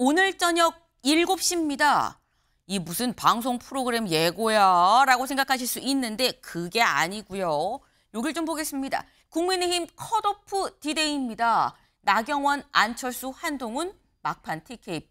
오늘 저녁 7시입니다. 이 무슨 방송 프로그램 예고야 라고 생각하실 수 있는데 그게 아니고요. 여길 좀 보겠습니다. 국민의힘 컷오프 디데이입니다. 나경원, 안철수, 한동훈 막판 TK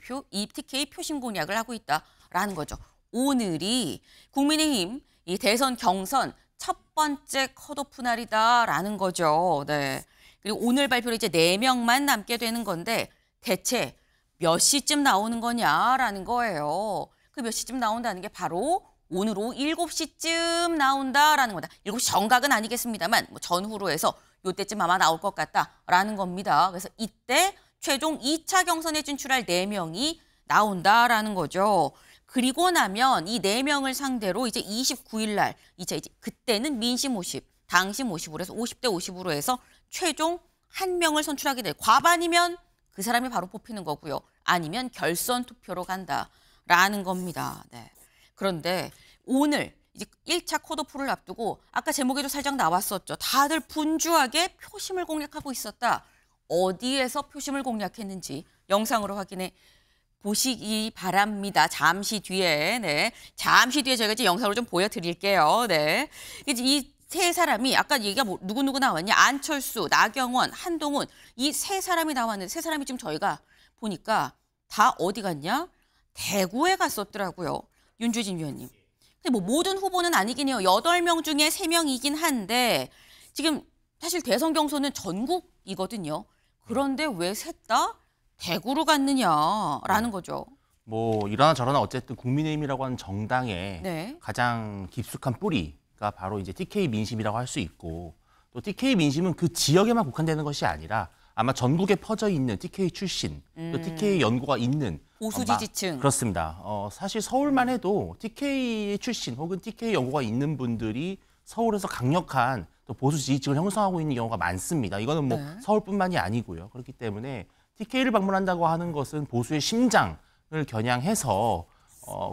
표심 공략을 하고 있다라는 거죠. 오늘이 국민의힘 이 대선 경선 첫 번째 컷오프 날이다라는 거죠. 네. 그리고 오늘 발표로 이제 4명만 남게 되는 건데 대체 몇 시쯤 나오는 거냐라는 거예요. 그 몇 시쯤 나온다는 게 바로 오늘 오후 7시쯤 나온다라는 거다. 7시 정각은 아니겠습니다만 뭐 전후로 해서 이때쯤 아마 나올 것 같다라는 겁니다. 그래서 이때 최종 2차 경선에 진출할 4명이 나온다라는 거죠. 그리고 나면 이 4명을 상대로 이제 29일 날 이제 그때는 민심 50, 당심 50으로 해서 50대 50으로 해서 최종 1명을 선출하게 돼. 과반이면 그 사람이 바로 뽑히는 거고요. 아니면 결선 투표로 간다라는 겁니다. 네. 그런데 오늘 이제 1차 컷오프를 앞두고 아까 제목에도 살짝 나왔었죠. 다들 분주하게 표심을 공략하고 있었다. 어디에서 표심을 공략했는지 영상으로 확인해 보시기 바랍니다. 잠시 뒤에, 네. 잠시 뒤에 제가 이제 영상으로 좀 보여드릴게요. 네. 이제 이 세 사람이 아까 얘기가 누구 나왔냐? 안철수, 나경원, 한동훈 이 세 사람이 나왔는데 세 사람이 지금 저희가 보니까 다 어디 갔냐? 대구에 갔었더라고요. 윤주진 위원님. 근데 뭐 모든 후보는 아니긴 해요. 8명 중에 3명이긴 한데 지금 사실 대선 경선은 전국이거든요. 그런데 왜 셋 다 대구로 갔느냐라는 거죠. 뭐 이러나 저러나 어쨌든 국민의힘이라고 하는 정당의 네. 가장 깊숙한 뿌리가 바로 이제 TK 민심이라고 할 수 있고 또 TK 민심은 그 지역에만 국한되는 것이 아니라 아마 전국에 퍼져 있는 TK 출신, 또 TK 연고가 있는 보수 지지층. 그렇습니다. 사실 서울만 해도 TK 출신 혹은 TK 연고가 있는 분들이 서울에서 강력한 또 보수 지지층을 형성하고 있는 경우가 많습니다. 이거는 뭐 네. 서울뿐만이 아니고요. 그렇기 때문에 TK를 방문한다고 하는 것은 보수의 심장을 겨냥해서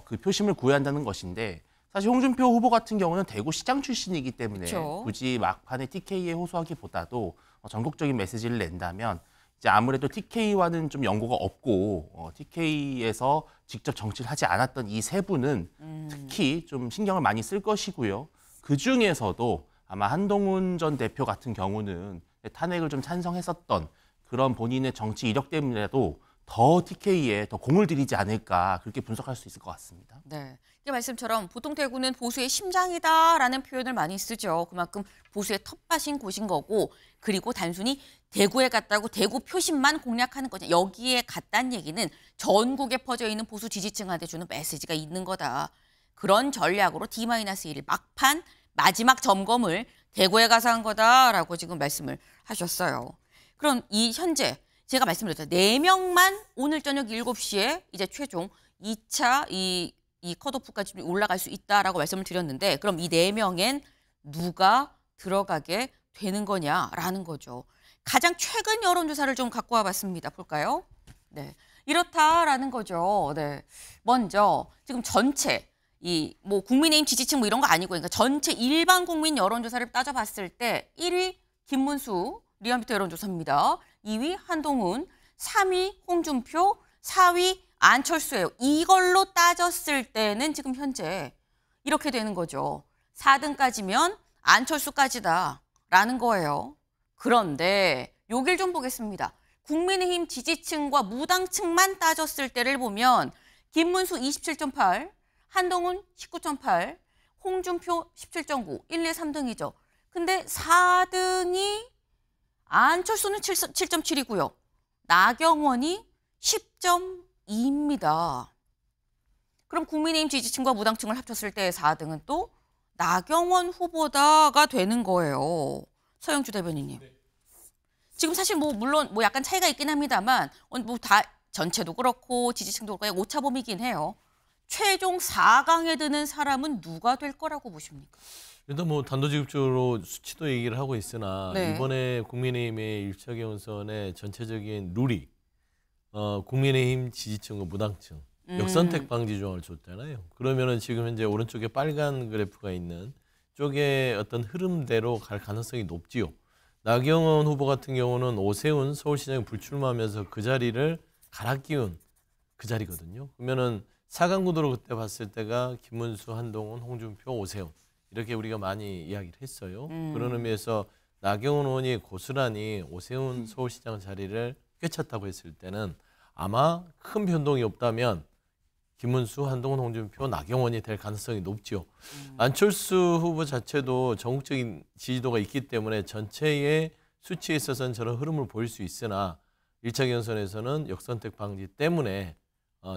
그 표심을 구해야 한다는 것인데 사실 홍준표 후보 같은 경우는 대구시장 출신이기 때문에 그렇죠. 굳이 막판에 TK에 호소하기보다도 전국적인 메시지를 낸다면 이제 아무래도 TK와는 좀 연고가 없고 TK에서 직접 정치를 하지 않았던 이 세 분은 특히 좀 신경을 많이 쓸 것이고요. 그중에서도 아마 한동훈 전 대표 같은 경우는 탄핵을 좀 찬성했었던 그런 본인의 정치 이력 때문에라도 더 TK에 더 공을 들이지 않을까 그렇게 분석할 수 있을 것 같습니다. 네. 이 말씀처럼 보통 대구는 보수의 심장이다라는 표현을 많이 쓰죠. 그만큼 보수의 텃밭인 곳인 거고 그리고 단순히 대구에 갔다고 대구 표심만 공략하는 거죠. 여기에 갔다는 얘기는 전국에 퍼져 있는 보수 지지층한테 주는 메시지가 있는 거다. 그런 전략으로 D-1 막판 마지막 점검을 대구에 가서 한 거다라고 지금 말씀을 하셨어요. 그럼 이 현재 제가 말씀드렸죠. 4명만 오늘 저녁 7시에 이제 최종 2차 이 컷오프까지 올라갈 수 있다라고 말씀을 드렸는데 그럼 이 4명엔 누가 들어가게 되는 거냐라는 거죠. 가장 최근 여론조사를 좀 갖고 와봤습니다. 볼까요? 네, 이렇다라는 거죠. 네, 먼저 지금 전체 이 뭐 국민의힘 지지층 뭐 이런 거 아니고 그러니까 전체 일반 국민 여론조사를 따져봤을 때 1위 김문수 리얼미터 여론조사입니다. 2위 한동훈, 3위 홍준표, 4위 안철수예요. 이걸로 따졌을 때는 지금 현재 이렇게 되는 거죠. 4등까지면 안철수까지다라는 거예요. 그런데 여길 좀 보겠습니다. 국민의힘 지지층과 무당층만 따졌을 때를 보면 김문수 27.8, 한동훈 19.8, 홍준표 17.9, 1, 2, 3등이죠. 근데 4등이 안철수는 7.7이고요. 나경원이 10.2입니다. 그럼 국민의힘 지지층과 무당층을 합쳤을 때 4등은 또 나경원 후보다가 되는 거예요. 서영주 대변인님. 네. 지금 사실 뭐 물론 뭐 약간 차이가 있긴 합니다만 뭐 다 전체도 그렇고 지지층도 그렇고 오차범위긴 해요. 최종 4강에 드는 사람은 누가 될 거라고 보십니까? 일단 뭐 단도직입적으로 수치도 얘기를 하고 있으나 네. 이번에 국민의힘의 1차 경선의 전체적인 룰이 국민의힘 지지층과 무당층 역선택 방지 조항을 줬잖아요. 그러면은 지금 현재 오른쪽에 빨간 그래프가 있는 쪽의 어떤 흐름대로 갈 가능성이 높지요. 나경원 후보 같은 경우는 오세훈 서울시장이 불출마하면서 그 자리를 갈아 끼운 그 자리거든요. 그러면은 4강 구도로 그때 봤을 때가 김문수, 한동훈, 홍준표, 오세훈 이렇게 우리가 많이 이야기를 했어요. 그런 의미에서 나경원 의원이 고스란히 오세훈 서울시장 자리를 꿰찼다고 했을 때는 아마 큰 변동이 없다면 김문수, 한동훈, 홍준표, 나경원이 될 가능성이 높죠. 안철수 후보 자체도 전국적인 지지도가 있기 때문에 전체의 수치에 있어서는 저런 흐름을 보일 수 있으나 1차 경선에서는 역선택 방지 때문에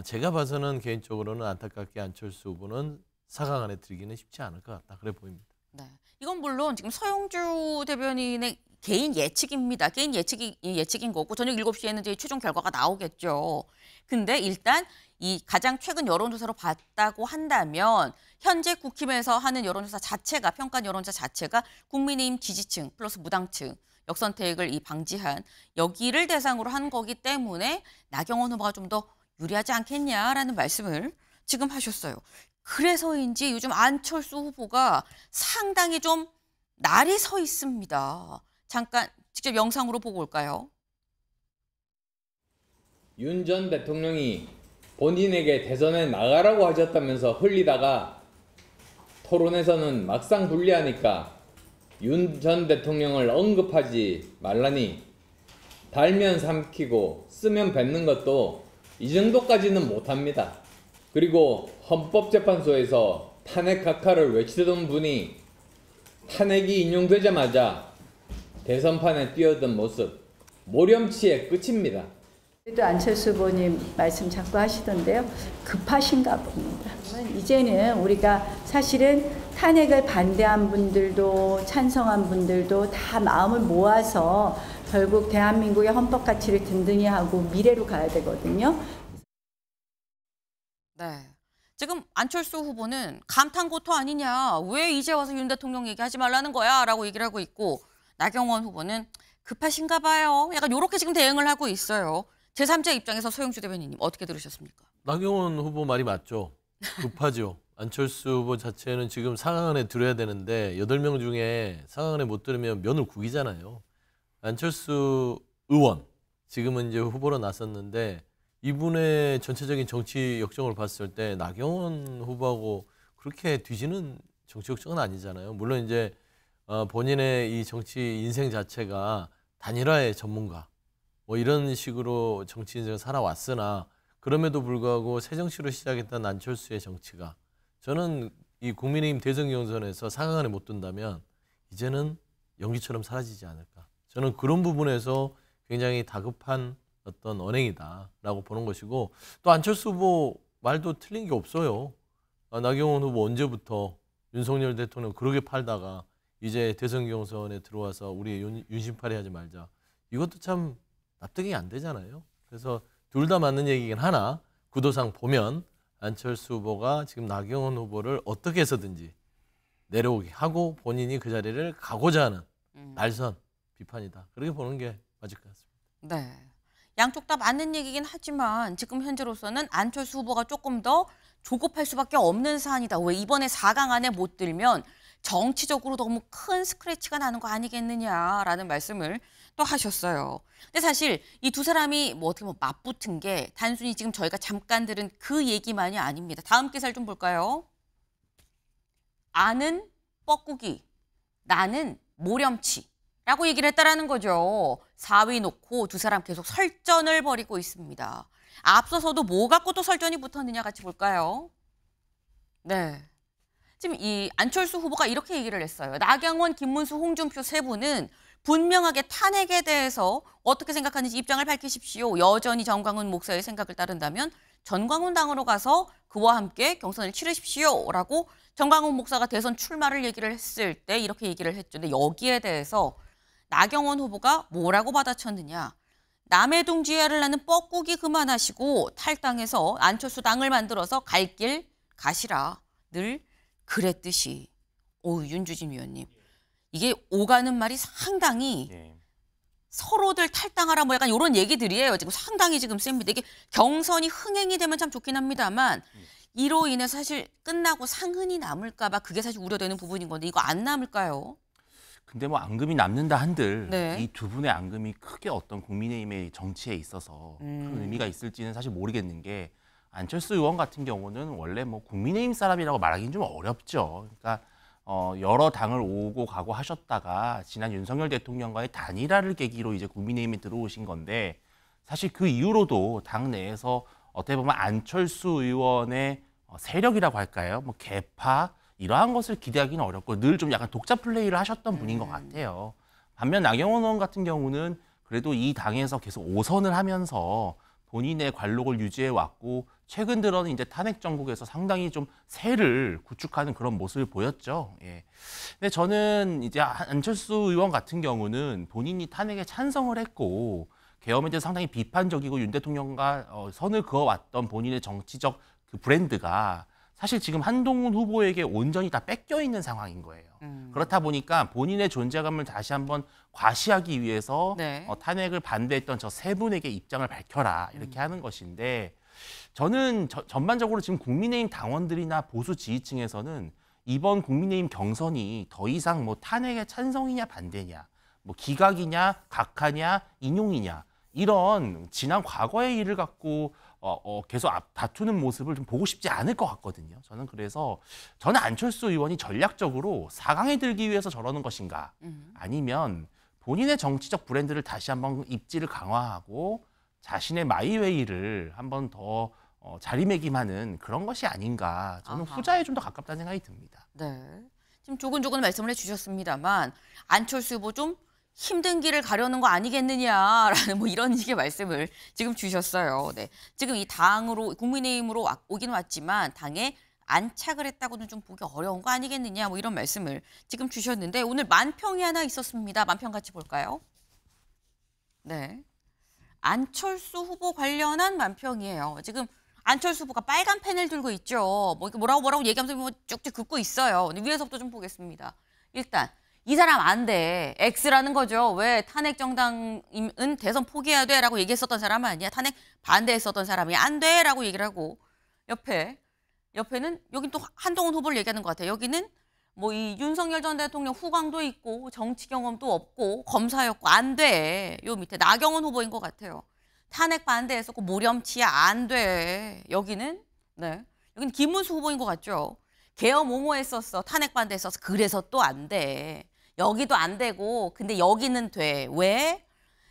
제가 봐서는 개인적으로는 안타깝게 안철수 후보는 4강 안에 들기는 쉽지 않을 것 같다. 그래 보입니다. 네. 이건 물론 지금 서영주 대변인의 개인 예측입니다. 개인 예측인 거고 저녁 7시에는 이제 최종 결과가 나오겠죠. 근데 일단 이 가장 최근 여론조사로 봤다고 한다면 현재 국힘에서 하는 여론조사 자체가 평가 여론조사 자체가 국민의힘 지지층 플러스 무당층 역선택을 방지한 여기를 대상으로 한 거기 때문에 나경원 후보가 좀 더 유리하지 않겠냐라는 말씀을 지금 하셨어요. 그래서인지 요즘 안철수 후보가 상당히 좀 날이 서 있습니다. 잠깐 직접 영상으로 보고 올까요? 윤 전 대통령이 본인에게 대선에 나가라고 하셨다면서 흘리다가 토론에서는 막상 분리하니까 윤 전 대통령을 언급하지 말라니 달면 삼키고 쓰면 뱉는 것도 이 정도까지는 못합니다. 그리고 헌법재판소에서 탄핵 각하를 외치던 분이 탄핵이 인용되자마자 대선판에 뛰어든 모습 모렴치의 끝입니다. 또 안철수 후보님 말씀 자꾸 하시던데요. 급하신가 봅니다. 이제는 우리가 사실은 탄핵을 반대한 분들도 찬성한 분들도 다 마음을 모아서 결국 대한민국의 헌법 가치를 든든히 하고 미래로 가야 되거든요. 네. 지금 안철수 후보는 감탄고토 아니냐. 왜 이제 와서 윤 대통령 얘기하지 말라는 거야. 라고 얘기를 하고 있고 나경원 후보는 급하신가 봐요. 약간 이렇게 지금 대응을 하고 있어요. 제3자 입장에서 서영주 대변인님 어떻게 들으셨습니까? 나경원 후보 말이 맞죠. 급하죠. 안철수 후보 자체는 지금 4강 안에 들어야 되는데 8명 중에 4강 안에 못 들으면 면을 구기잖아요. 안철수 의원 지금은 이제 후보로 나섰는데 이분의 전체적인 정치 역정을 봤을 때 나경원 후보하고 그렇게 뒤지는 정치 역정은 아니잖아요. 물론 이제 본인의 이 정치 인생 자체가 단일화의 전문가 뭐 이런 식으로 정치 인생을 살아왔으나 그럼에도 불구하고 새 정치로 시작했던 안철수의 정치가 저는 이 국민의힘 대선 경선에서 4강 안에 못 든다면 이제는 연기처럼 사라지지 않을까. 저는 그런 부분에서 굉장히 다급한 어떤 언행이다라고 보는 것이고 또 안철수 후보 말도 틀린 게 없어요. 나경원 후보 언제부터 윤석열 대통령 그러게 팔다가 이제 대선 경선에 들어와서 우리 윤심팔이 하지 말자. 이것도 참 납득이 안 되잖아요. 그래서 둘 다 맞는 얘기긴 하나 구도상 보면 안철수 후보가 지금 나경원 후보를 어떻게 해서든지 내려오게 하고 본인이 그 자리를 가고자 하는 날선 비판이다. 그렇게 보는 게 맞을 것 같습니다. 네. 양쪽 다 맞는 얘기긴 하지만 지금 현재로서는 안철수 후보가 조금 더 조급할 수밖에 없는 사안이다. 왜 이번에 4강 안에 못 들면 정치적으로 너무 큰 스크래치가 나는 거 아니겠느냐라는 말씀을 또 하셨어요. 근데 사실 이 두 사람이 뭐 어떻게 맞붙은 게 단순히 지금 저희가 잠깐 들은 그 얘기만이 아닙니다. 다음 기사를 좀 볼까요? 아는 뻐꾸기, 나는 모렴치. 라고 얘기를 했다라는 거죠. 4위 놓고 두 사람 계속 설전을 벌이고 있습니다. 앞서서도 뭐 갖고 또 설전이 붙었느냐 같이 볼까요? 네. 지금 이 안철수 후보가 이렇게 얘기를 했어요. 나경원, 김문수, 홍준표 세 분은 분명하게 탄핵에 대해서 어떻게 생각하는지 입장을 밝히십시오. 여전히 정광훈 목사의 생각을 따른다면 전광훈 당으로 가서 그와 함께 경선을 치르십시오. 라고 정광훈 목사가 대선 출마를 얘기를 했을 때 이렇게 얘기를 했죠. 근데 여기에 대해서 나경원 후보가 뭐라고 받아쳤느냐. 남의 둥지야를 나는 뻐꾸기 그만하시고 탈당해서 안철수 당을 만들어서 갈 길 가시라. 늘 그랬듯이. 오, 윤주진 위원님. 이게 오가는 말이 상당히 서로들 탈당하라 뭐 약간 이런 얘기들이에요. 지금 상당히 지금 셉니다. 이게 경선이 흥행이 되면 참 좋긴 합니다만 이로 인해서 사실 끝나고 상흔이 남을까 봐 그게 사실 우려되는 부분인 건데 이거 안 남을까요? 근데 뭐 앙금이 남는다 한들 네. 이 두 분의 앙금이 크게 어떤 국민의힘의 정치에 있어서 큰 의미가 있을지는 사실 모르겠는 게 안철수 의원 같은 경우는 원래 뭐 국민의힘 사람이라고 말하기는 좀 어렵죠. 그러니까 여러 당을 오고 가고 하셨다가 지난 윤석열 대통령과의 단일화를 계기로 이제 국민의힘에 들어오신 건데 사실 그 이후로도 당 내에서 어떻게 보면 안철수 의원의 세력이라고 할까요? 뭐 개파 이러한 것을 기대하기는 어렵고 늘 좀 약간 독자 플레이를 하셨던 분인 것 같아요. 반면 나경원 의원 같은 경우는 그래도 이 당에서 계속 오선을 하면서 본인의 관록을 유지해 왔고 최근 들어는 이제 탄핵 정국에서 상당히 좀 세를 구축하는 그런 모습을 보였죠. 예. 근데 저는 이제 안철수 의원 같은 경우는 본인이 탄핵에 찬성을 했고 계엄에 대해서 상당히 비판적이고 윤 대통령과 선을 그어왔던 본인의 정치적 그 브랜드가 사실 지금 한동훈 후보에게 온전히 다 뺏겨 있는 상황인 거예요. 그렇다 보니까 본인의 존재감을 다시 한번 과시하기 위해서 네. 탄핵을 반대했던 저 세 분에게 입장을 밝혀라 이렇게 하는 것인데 저는 전반적으로 지금 국민의힘 당원들이나 보수 지지층에서는 이번 국민의힘 경선이 더 이상 뭐 탄핵에 찬성이냐 반대냐, 뭐 기각이냐 각하냐 인용이냐 이런 지난 과거의 일을 갖고 계속 다투는 모습을 좀 보고 싶지 않을 것 같거든요. 저는 그래서 저는 안철수 의원이 전략적으로 4강에 들기 위해서 저러는 것인가 아니면 본인의 정치적 브랜드를 다시 한번 입지를 강화하고 자신의 마이웨이를 한번 더 자리매김하는 그런 것이 아닌가. 저는 아하. 후자에 좀 더 가깝다는 생각이 듭니다. 네. 지금 조근조근 말씀을 해주셨습니다만 안철수 후보 좀 힘든 길을 가려는 거 아니겠느냐라는 뭐 이런 식의 말씀을 지금 주셨어요. 네. 지금 이 당으로 국민의힘으로 오긴 왔지만 당에 안착을 했다고는 좀 보기 어려운 거 아니겠느냐 뭐 이런 말씀을 지금 주셨는데 오늘 만평이 하나 있었습니다. 만평 같이 볼까요? 네. 안철수 후보 관련한 만평이에요. 지금 안철수 후보가 빨간 펜을 들고 있죠. 뭐 뭐라고 얘기하면서 뭐 쭉쭉 긋고 있어요. 근데 위에서부터 좀 보겠습니다. 일단 이 사람 안 돼. X라는 거죠. 왜 탄핵 정당은 대선 포기해야 돼라고 얘기했었던 사람은 아니야. 탄핵 반대했었던 사람이 안 돼라고 얘기를 하고 옆에는 여긴 또 한동훈 후보를 얘기하는 것 같아요. 여기는 뭐 이 윤석열 전 대통령 후광도 있고 정치 경험도 없고 검사였고 안 돼. 요 밑에 나경원 후보인 것 같아요. 탄핵 반대했었고 모렴치야 안 돼. 여기는 김문수 후보인 것 같죠. 계엄 옹호했었어. 탄핵 반대했었어. 그래서 또 안 돼. 여기도 안 되고 근데 여기는 돼. 왜?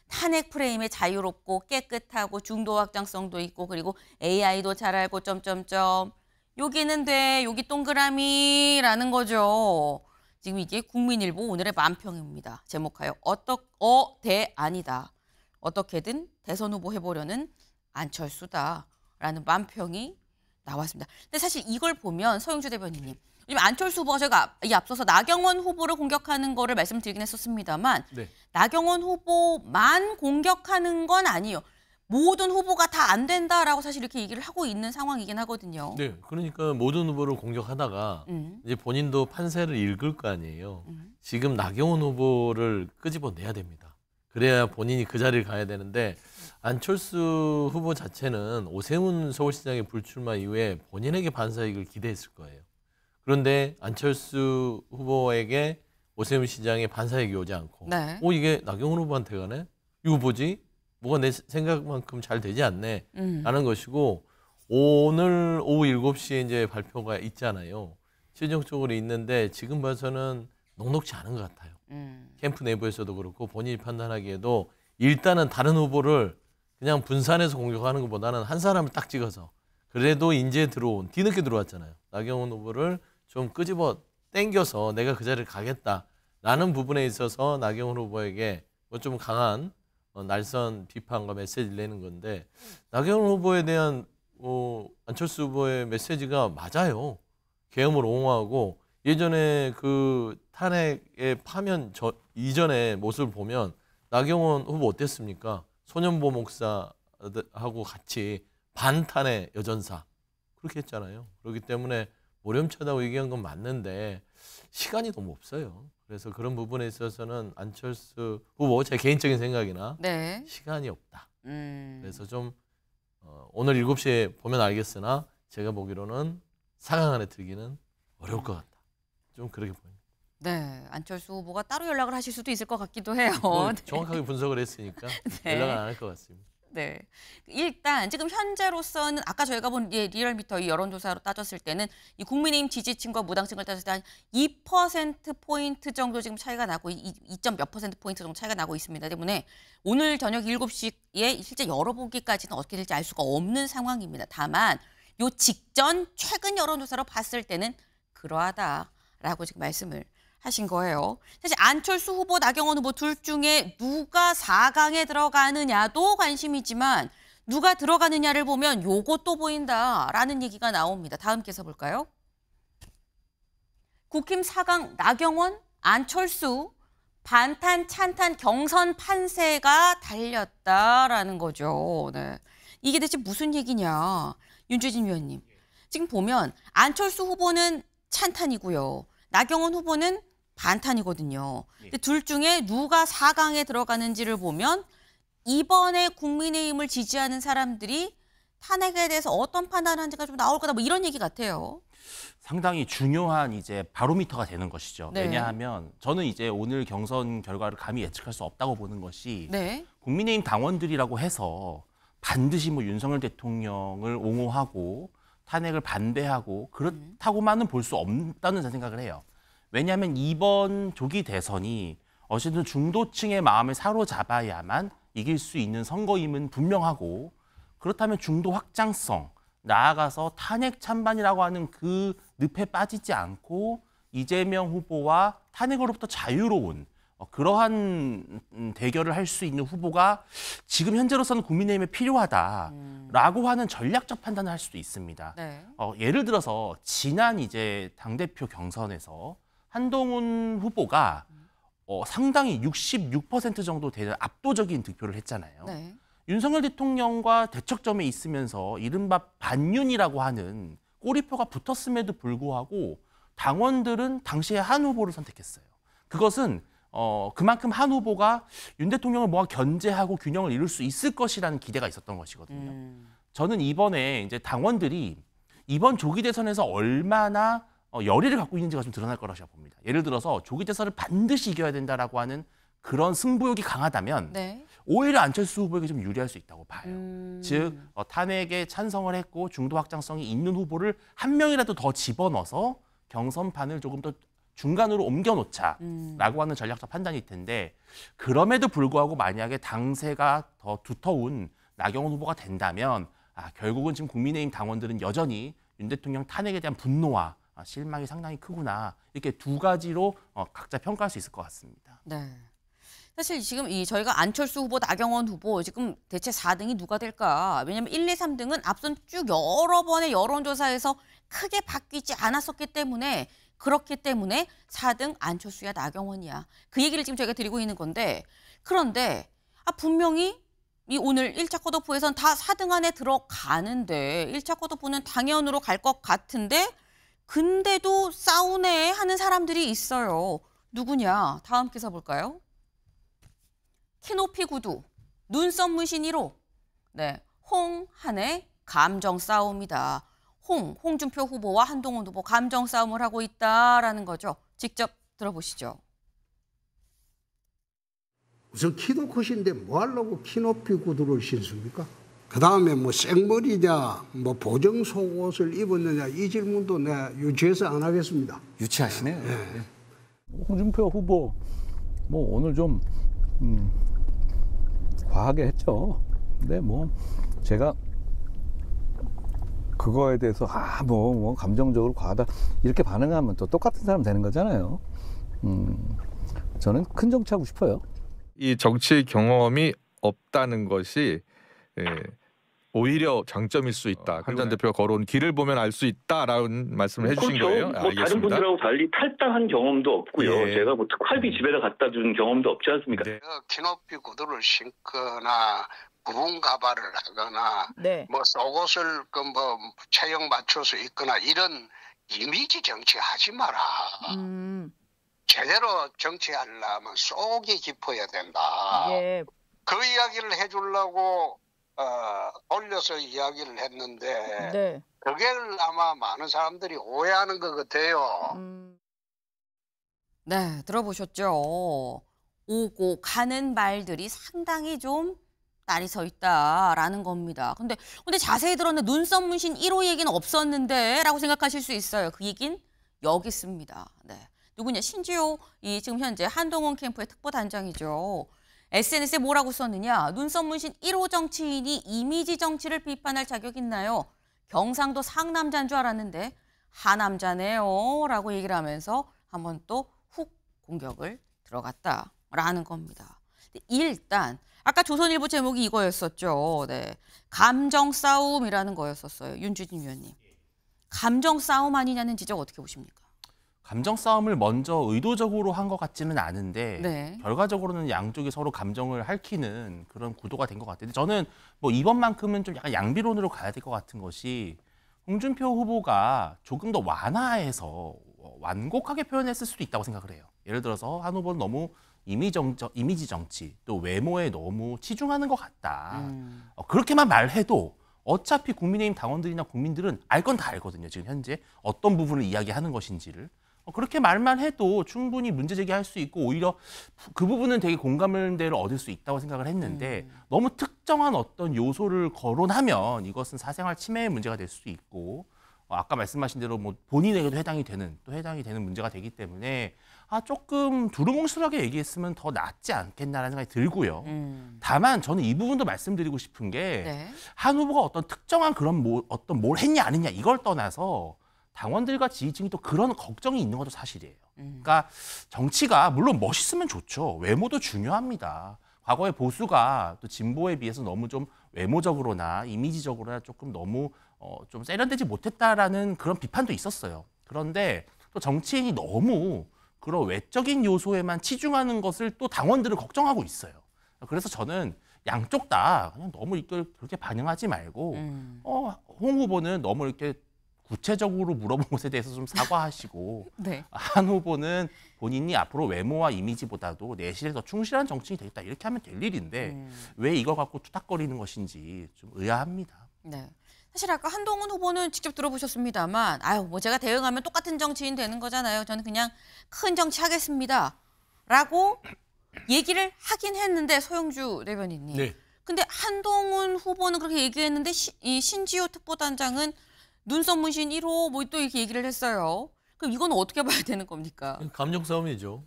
탄핵 프레임에 자유롭고 깨끗하고 중도 확장성도 있고 그리고 AI도 잘 알고 점점점. 여기는 돼. 여기 동그라미라는 거죠. 지금 이게 국민일보 오늘의 만평입니다. 제목하여 아니다. 어떻게든 대선 후보 해보려는 안철수다라는 만평이 나왔습니다. 근데 사실 이걸 보면 서영주 대변인님, 안철수 후보가 제가 이 앞서서 나경원 후보를 공격하는 거를 말씀드리긴 했었습니다만 네. 나경원 후보만 공격하는 건 아니에요. 모든 후보가 다 안 된다라고 사실 이렇게 얘기를 하고 있는 상황이긴 하거든요. 네, 그러니까 모든 후보를 공격하다가 이제 본인도 판세를 읽을 거 아니에요. 지금 나경원 후보를 끄집어내야 됩니다. 그래야 본인이 그 자리를 가야 되는데 안철수 후보 자체는 오세훈 서울시장의 불출마 이후에 본인에게 반사이익을 기대했을 거예요. 그런데 안철수 후보에게 오세훈 시장의 반사이익이 오지 않고 네. 이게 나경원 후보한테 가네? 이거 뭐지? 뭐가 내 생각만큼 잘 되지 않네? 라는 것이고 오늘 오후 7시에 이제 발표가 있잖아요. 최종적으로 있는데 지금 봐서는 녹록지 않은 것 같아요. 캠프 내부에서도 그렇고 본인이 판단하기에도 일단은 다른 후보를 그냥 분산해서 공격하는 것보다는 한 사람을 딱 찍어서 그래도 이제 뒤늦게 들어왔잖아요. 나경원 후보를 좀 끄집어 당겨서 내가 그 자리를 가겠다라는 부분에 있어서 나경원 후보에게 뭐 좀 강한 날선 비판과 메시지를 내는 건데 나경원 후보에 대한 안철수 후보의 메시지가 맞아요. 계엄을 옹호하고 예전에 그 탄핵의 파면 이전의 모습을 보면 나경원 후보 어땠습니까? 소년보 목사하고 같이 반탄핵 여전사 그렇게 했잖아요. 그렇기 때문에 모렴치하다고 얘기한 건 맞는데 시간이 너무 없어요. 그래서 그런 부분에 있어서는 안철수 후보 제 개인적인 생각이나 네. 시간이 없다. 그래서 좀 오늘 7시에 보면 알겠으나 제가 보기로는 4강 안에 들기는 어려울 것 같다. 좀 그렇게 보입니다. 네, 안철수 후보가 따로 연락을 하실 수도 있을 것 같기도 해요. 네. 정확하게 분석을 했으니까 네. 연락은 안 할 것 같습니다. 네. 일단 지금 현재로서는 아까 저희가 본 리얼미터 이 여론조사로 따졌을 때는 이 국민의힘 지지층과 무당층을 따졌을 때 한 2%포인트 정도 지금 차이가 나고 2몇 %포인트 정도 차이가 나고 있습니다. 때문에 오늘 저녁 7시에 실제 열어보기까지는 어떻게 될지 알 수가 없는 상황입니다. 다만 요 직전 최근 여론조사로 봤을 때는 그러하다라고 지금 말씀을 하신 거예요. 사실 안철수 후보, 나경원 후보 둘 중에 누가 4강에 들어가느냐도 관심이지만 누가 들어가느냐를 보면 요것도 보인다라는 얘기가 나옵니다. 다음 기사 볼까요? 국힘 4강 나경원, 안철수, 반탄, 찬탄 경선 판세가 달렸다라는 거죠. 네. 이게 대체 무슨 얘기냐. 윤주진 위원님. 지금 보면 안철수 후보는 찬탄이고요. 나경원 후보는 반탄이거든요. 근데 둘 중에 누가 4강에 들어가는지를 보면 이번에 국민의힘을 지지하는 사람들이 탄핵에 대해서 어떤 판단을 하는지가 좀 나올 거다. 뭐 이런 얘기 같아요. 상당히 중요한 이제 바로미터가 되는 것이죠. 네. 왜냐하면 저는 이제 오늘 경선 결과를 감히 예측할 수 없다고 보는 것이 네. 국민의힘 당원들이라고 해서 반드시 뭐 윤석열 대통령을 옹호하고 탄핵을 반대하고 그렇다고만은 볼 수 없다는 생각을 해요. 왜냐하면 이번 조기 대선이 어쨌든 중도층의 마음을 사로잡아야만 이길 수 있는 선거임은 분명하고 그렇다면 중도 확장성, 나아가서 탄핵 찬반이라고 하는 그 늪에 빠지지 않고 이재명 후보와 탄핵으로부터 자유로운 그러한 대결을 할 수 있는 후보가 지금 현재로서는 국민의힘에 필요하다라고 하는 전략적 판단을 할 수도 있습니다. 네. 예를 들어서 지난 이제 당대표 경선에서 한동훈 후보가 상당히 66% 정도 되는 압도적인 득표를 했잖아요. 네. 윤석열 대통령과 대척점에 있으면서 이른바 반윤이라고 하는 꼬리표가 붙었음에도 불구하고 당원들은 당시에 한 후보를 선택했어요. 그것은 그만큼 한 후보가 윤 대통령을 뭐가 견제하고 균형을 이룰 수 있을 것이라는 기대가 있었던 것이거든요. 저는 이번에 이제 당원들이 이번 조기 대선에서 얼마나 열의를 갖고 있는지가 좀 드러날 거라고 봅니다. 예를 들어서 조기 대선을 반드시 이겨야 된다라고 하는 그런 승부욕이 강하다면 네. 오히려 안철수 후보에게 좀 유리할 수 있다고 봐요. 즉 탄핵에 찬성을 했고 중도 확장성이 있는 후보를 한 명이라도 더 집어넣어서 경선판을 조금 더 중간으로 옮겨놓자라고 하는 전략적 판단일 텐데 그럼에도 불구하고 만약에 당세가 더 두터운 나경원 후보가 된다면 결국은 지금 국민의힘 당원들은 여전히 윤 대통령 탄핵에 대한 분노와 실망이 상당히 크구나 이렇게 두 가지로 각자 평가할 수 있을 것 같습니다. 네. 사실 지금 저희가 안철수 후보, 나경원 후보 지금 대체 4등이 누가 될까? 왜냐하면 1, 2, 3등은 앞선 쭉 여러 번의 여론조사에서 크게 바뀌지 않았었기 때문에 그렇기 때문에 4등 안철수야 나경원이야. 그 얘기를 지금 저희가 드리고 있는 건데 그런데 분명히 이 오늘 1차 컷오프에선 다 4등 안에 들어가는데 1차 컷오프는 당연으로 갈 것 같은데 근데도 싸우네 하는 사람들이 있어요. 누구냐? 다음 기사 볼까요? 키높이 구두, 눈썹 문신 1호. 네, 홍한의 감정 싸움이다. 홍준표 후보와 한동훈 후보 감정 싸움을 하고 있다라는 거죠. 직접 들어보시죠. 우선 키도 크신데 뭐 하려고 키높이 구두를 신습니까? 그 다음에 뭐 생머리냐, 뭐 보정 속옷을 입었느냐 이 질문도 내가 유치해서 안 하겠습니다. 유치하시네요. 네. 홍준표 후보 뭐 오늘 좀 과하게 했죠. 근데 뭐 제가 그거에 대해서 뭐 감정적으로 과하다 이렇게 반응하면 또 똑같은 사람 되는 거잖아요. 저는 큰 정치하고 싶어요. 이 정치 경험이 없다는 것이 오히려 장점일 수 있다. 한 전 대표가 걸어온 길을 보면 알 수 있다라는 말씀을 해주신 그렇죠. 거예요. 뭐 알겠습니다. 다른 분들하고 달리 탈당한 경험도 없고요. 예. 제가 뭐 특활비 집에다 갖다 준 경험도 없지 않습니까? 네. 키높이 구두를 신거나 구분 가발을 하거나 네. 뭐 속옷을 뭐 체형 맞춰서 입거나 이런 이미지 정치 하지 마라. 제대로 정치하려면 속이 깊어야 된다. 예. 그 이야기를 해주려고 올려서 이야기를 했는데 네. 그걸 아마 많은 사람들이 오해하는 것 같아요. 네, 들어보셨죠? 오고 가는 말들이 상당히 좀 날이 서 있다라는 겁니다. 근데 자세히 들었는데 눈썹 문신 1호 얘기는 없었는데 라고 생각하실 수 있어요. 그 얘기는 여기 있습니다. 네. 누구냐? 신지호 지금 현재 한동훈 캠프의 특보단장이죠. SNS에 뭐라고 썼느냐? 눈썹 문신 1호 정치인이 이미지 정치를 비판할 자격 있나요? 경상도 상남자인 줄 알았는데 하남자네요 라고 얘기를 하면서 한번 또 훅 공격을 들어갔다라는 겁니다. 일단 아까 조선일보 제목이 이거였었죠. 네. 감정 싸움이라는 거였었어요. 윤주진 위원님. 감정 싸움 아니냐는 지적 어떻게 보십니까? 감정 싸움을 먼저 의도적으로 한 것 같지는 않은데 네. 결과적으로는 양쪽이 서로 감정을 핥히는 그런 구도가 된 것 같아요. 저는 뭐 이번만큼은 좀 약간 양비론으로 가야 될 것 같은 것이 홍준표 후보가 조금 더 완화해서 완곡하게 표현했을 수도 있다고 생각을 해요. 예를 들어서 한 후보는 너무 이미지 정치 또 외모에 너무 치중하는 것 같다. 그렇게만 말해도 어차피 국민의힘 당원들이나 국민들은 알 건 다 알거든요. 지금 현재 어떤 부분을 이야기하는 것인지를. 그렇게 말만 해도 충분히 문제 제기할 수 있고 오히려 그 부분은 되게 공감대를 얻을 수 있다고 생각을 했는데 너무 특정한 어떤 요소를 거론하면 이것은 사생활 침해의 문제가 될 수도 있고 아까 말씀하신 대로 뭐 본인에게도 해당이 되는 문제가 되기 때문에 조금 두루뭉술하게 얘기했으면 더 낫지 않겠나라는 생각이 들고요. 다만 저는 이 부분도 말씀드리고 싶은 게 한 후보가 어떤 특정한 그런 뭘 했냐 안 했냐 이걸 떠나서 당원들과 지지층이 또 그런 걱정이 있는 것도 사실이에요. 그러니까 정치가 물론 멋있으면 좋죠. 외모도 중요합니다. 과거의 보수가 또 진보에 비해서 너무 좀 외모적으로나 이미지적으로나 조금 너무 좀 세련되지 못했다라는 그런 비판도 있었어요. 그런데 또 정치인이 너무 그런 외적인 요소에만 치중하는 것을 또 당원들은 걱정하고 있어요. 그래서 저는 양쪽 다 그냥 너무 이걸 그렇게 반영하지 말고 홍 후보는 너무 이렇게 구체적으로 물어본 것에 대해서 좀 사과하시고 네. 한 후보는 본인이 앞으로 외모와 이미지보다도 내실에 더 충실한 정치인이 되겠다 이렇게 하면 될 일인데 왜 이걸 갖고 투닥거리는 것인지 좀 의아합니다. 네. 사실 아까 한동훈 후보는 직접 들어보셨습니다만 뭐 제가 대응하면 똑같은 정치인 되는 거잖아요. 저는 그냥 큰 정치 하겠습니다. 라고 얘기를 하긴 했는데 소영주 대변인님. 네. 근데 한동훈 후보는 그렇게 얘기했는데 이 신지호 특보단장은 눈썹 문신 1호 뭐 또 이렇게 얘기를 했어요. 그럼 이건 어떻게 봐야 되는 겁니까? 감정 싸움이죠.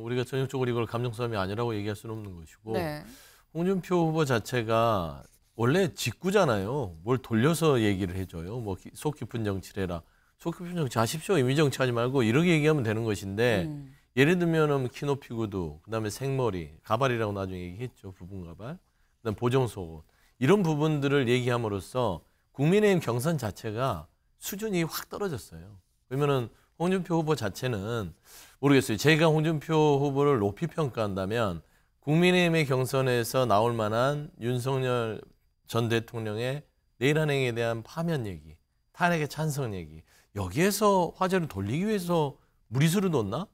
우리가 전형적으로 이걸 감정 싸움이 아니라고 얘기할 수는 없는 것이고 네. 홍준표 후보 자체가 원래 직구잖아요. 뭘 돌려서 얘기를 해줘요. 뭐 속 깊은 정치를 해라. 속 깊은 정치 하십시오. 이미지 정치하지 말고 이렇게 얘기하면 되는 것인데 예를 들면은 키 높이 구두, 그다음에 생머리, 가발이라고 나중에 얘기했죠. 부분 가발, 그다음 보정 속옷 이런 부분들을 얘기함으로써 국민의힘 경선 자체가 수준이 확 떨어졌어요. 그러면은 홍준표 후보 자체는 모르겠어요. 제가 홍준표 후보를 높이 평가한다면 국민의힘의 경선에서 나올 만한 윤석열 전 대통령의 내일 한행에 대한 파면 얘기, 탄핵의 찬성 얘기 여기에서 화제를 돌리기 위해서 무리수를 뒀나?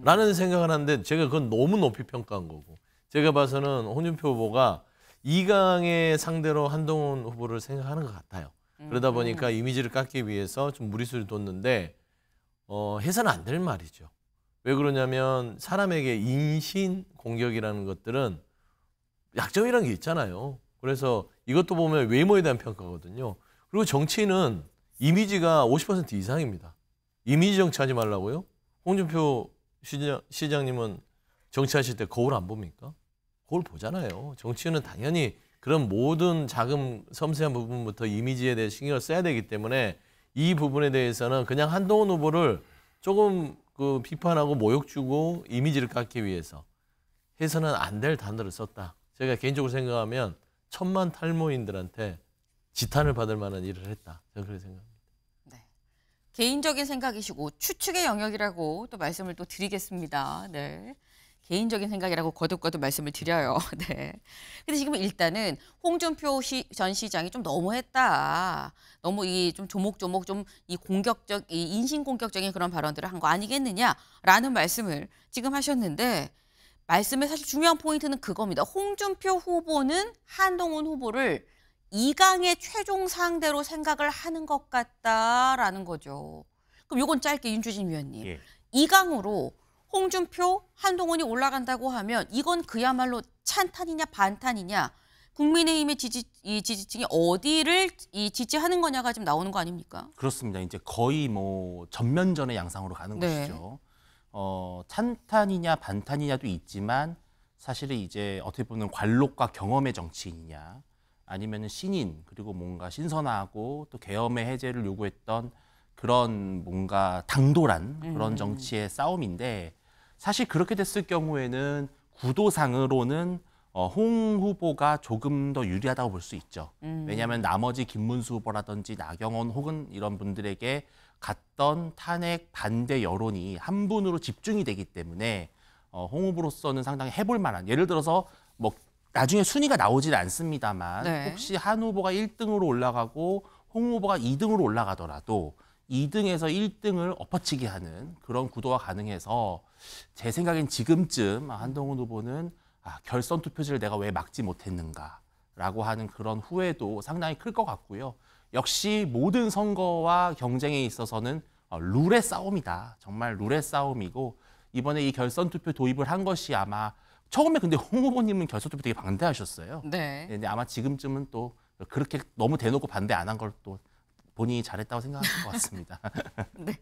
라는 생각을 하는데 제가 그건 너무 높이 평가한 거고 제가 봐서는 홍준표 후보가 이강의 상대로 한동훈 후보를 생각하는 것 같아요. 그러다 보니까 이미지를 깎기 위해서 좀 무리수를 뒀는데 해서는 안 될 말이죠. 왜 그러냐면 사람에게 인신 공격이라는 것들은 약점이라는 게 있잖아요. 그래서 이것도 보면 외모에 대한 평가거든요. 그리고 정치인은 이미지가 50% 이상입니다. 이미지 정치하지 말라고요? 홍준표 시장님은 정치하실 때 거울 안 봅니까? 거울 보잖아요. 정치인은 당연히 그런 모든 작은 섬세한 부분부터 이미지에 대해 신경을 써야 되기 때문에 이 부분에 대해서는 그냥 한동훈 후보를 조금 비판하고 모욕 주고 이미지를 깎기 위해서 해서는 안 될 단어를 썼다. 제가 개인적으로 생각하면 1000만 탈모인들한테 지탄을 받을 만한 일을 했다. 저는 그렇게 생각합니다. 네. 개인적인 생각이시고 추측의 영역이라고 또 말씀을 또 드리겠습니다. 네. 개인적인 생각이라고 거듭거듭 말씀을 드려요. 네. 근데 지금 일단은 홍준표 전 시장이 좀 너무했다. 너무 좀 조목조목 좀 이 인신 공격적인 그런 발언들을 한 거 아니겠느냐라는 말씀을 지금 하셨는데 말씀의 사실 중요한 포인트는 그겁니다. 홍준표 후보는 한동훈 후보를 이강의 최종 상대로 생각을 하는 것 같다라는 거죠. 그럼 이건 짧게 윤주진 위원님. 예. 2강으로 홍준표, 한동훈이 올라간다고 하면 이건 그야말로 찬탄이냐 반탄이냐 국민의힘의 지지층이 어디를 지지하는 거냐가 지금 나오는 거 아닙니까? 그렇습니다. 이제 거의 뭐 전면전의 양상으로 가는 네. 것이죠. 찬탄이냐 반탄이냐도 있지만 사실은 이제 어떻게 보면 관록과 경험의 정치인이냐 아니면 신인 그리고 뭔가 신선하고 또 계엄의 해제를 요구했던 그런 뭔가 당돌한 그런 정치의 싸움인데 사실 그렇게 됐을 경우에는 구도상으로는 홍 후보가 조금 더 유리하다고 볼 수 있죠. 왜냐하면 나머지 김문수 후보라든지 나경원 혹은 이런 분들에게 갔던 탄핵 반대 여론이 한 분으로 집중이 되기 때문에 홍 후보로서는 상당히 해볼 만한 예를 들어서 뭐 나중에 순위가 나오질 않습니다만 네. 혹시 한 후보가 1등으로 올라가고 홍 후보가 2등으로 올라가더라도 2등에서 1등을 엎어치게 하는 그런 구도가 가능해서 제 생각엔 지금쯤 한동훈 후보는 결선 투표지를 내가 왜 막지 못했는가라고 하는 그런 후회도 상당히 클 것 같고요. 역시 모든 선거와 경쟁에 있어서는 룰의 싸움이다. 정말 룰의 싸움이고 이번에 이 결선 투표 도입을 한 것이 아마 처음에 근데 홍 후보님은 결선 투표 되게 반대하셨어요. 네. 근데 아마 지금쯤은 또 그렇게 너무 대놓고 반대 안 한 걸 또 본인이 잘했다고 생각할 것 같습니다. 네.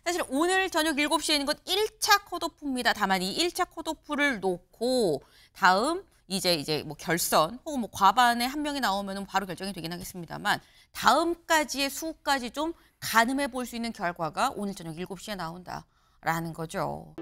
사실 오늘 저녁 7시에 있는 건 1차 컷오프입니다. 다만 이 1차 컷오프를 놓고 다음 이제 뭐 결선 혹은 뭐 과반에 한 명이 나오면 바로 결정이 되긴 하겠습니다만 다음까지의 수까지 좀 가늠해 볼 수 있는 결과가 오늘 저녁 7시에 나온다라는 거죠.